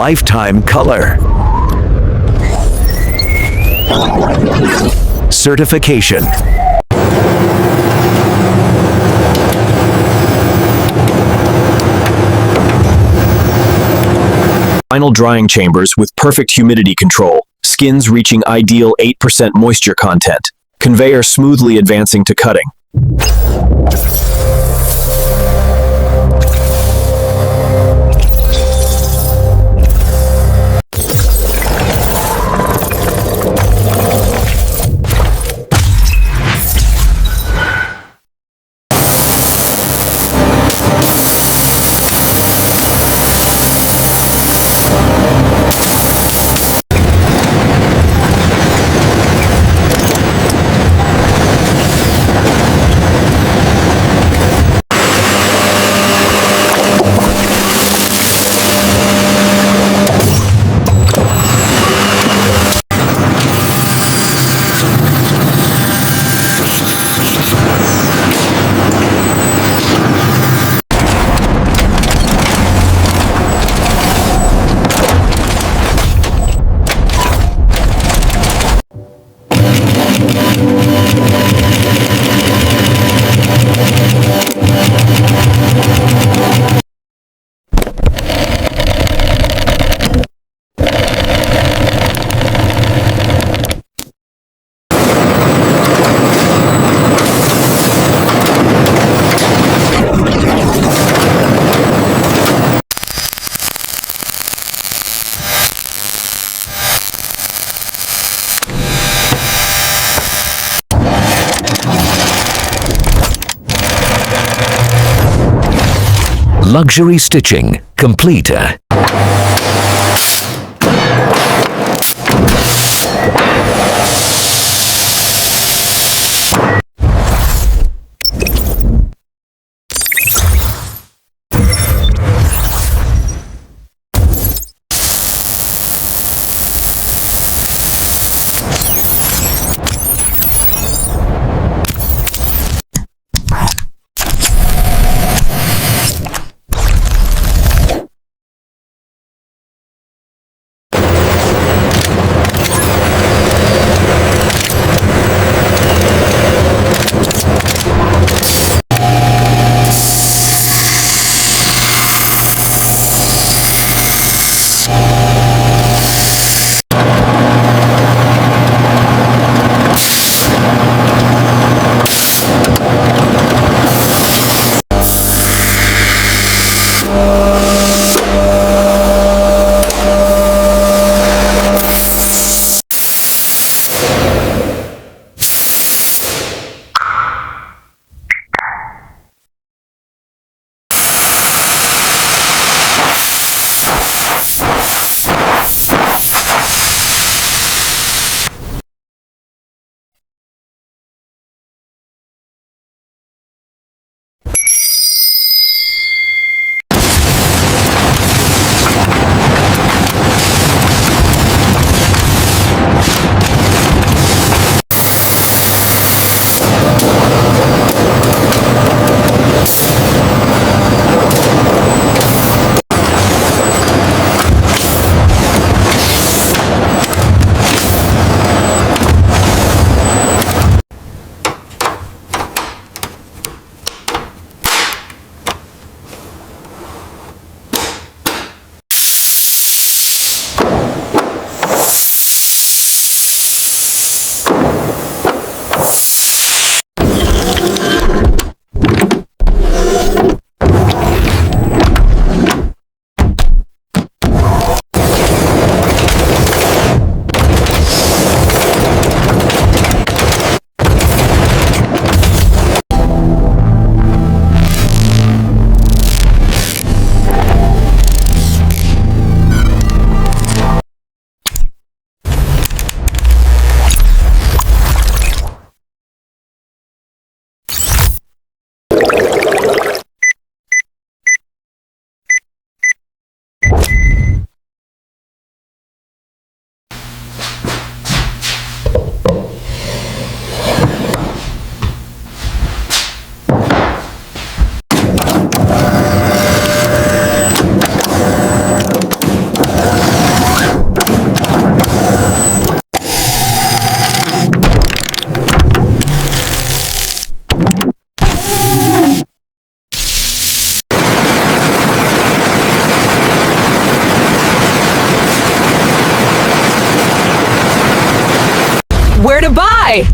lifetime color. Certification. Final drying chambers with perfect humidity control, skins reaching ideal 8% moisture content, conveyor smoothly advancing to cutting. Luxury stitching complete. Where to buy?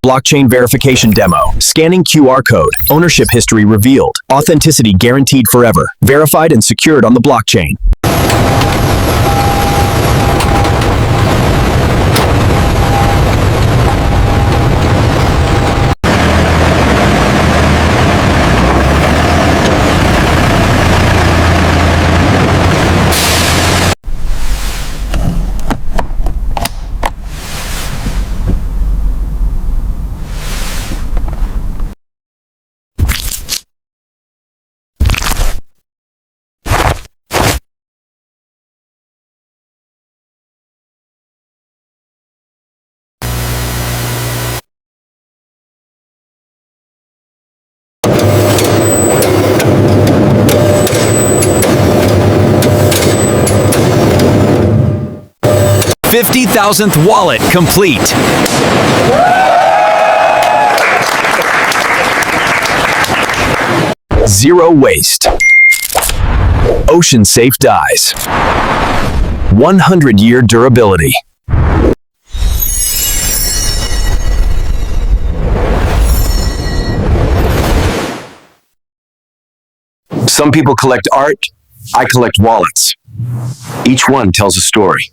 Blockchain verification demo. Scanning QR code. Ownership history revealed. Authenticity guaranteed forever. Verified and secured on the blockchain. $50,000th wallet complete. Zero waste. Ocean safe dyes. 100-year durability. Some people collect art, I collect wallets. Each one tells a story.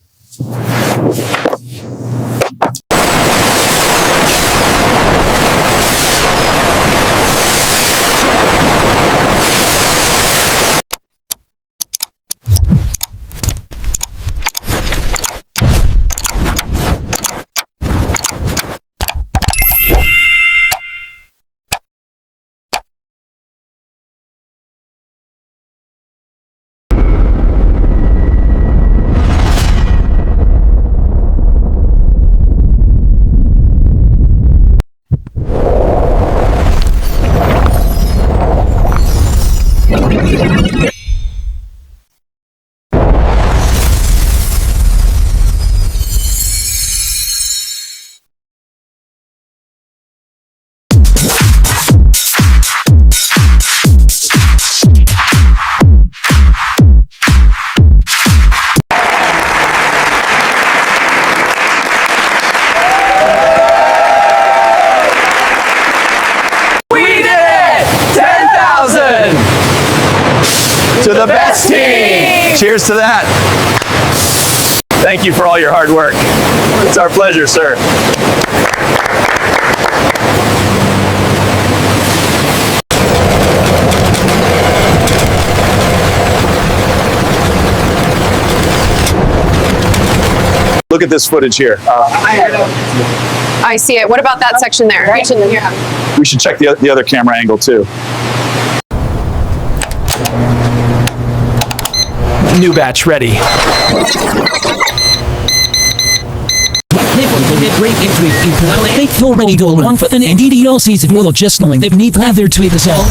To the best team! Cheers to that. Thank you for all your hard work. It's our pleasure, sir. Look at this footage here. I see it. What about that section there? Reach in here. We should check the other camera angle too. New batch ready. Great entry into the lake already go on for an NDDLCs if you're just knowing they need leather to it as well.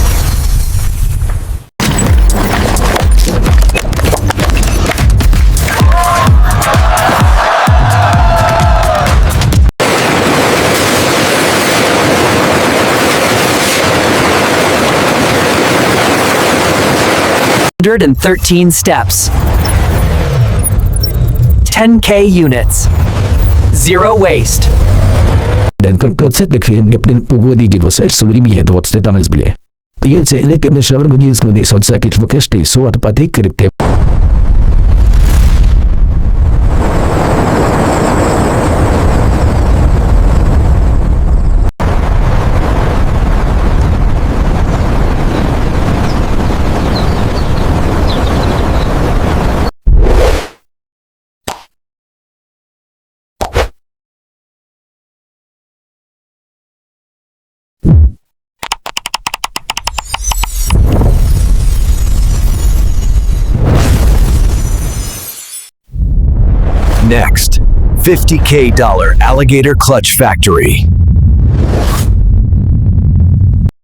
And 13 steps. 10K units. Zero waste. Den koncept nghiệp đến původní divose soudíme do odstetané zbyly. Jen se lekem nešel rodin jsme z odsakyč v kešty jsou a paty krypty. Next, $50K alligator clutch factory.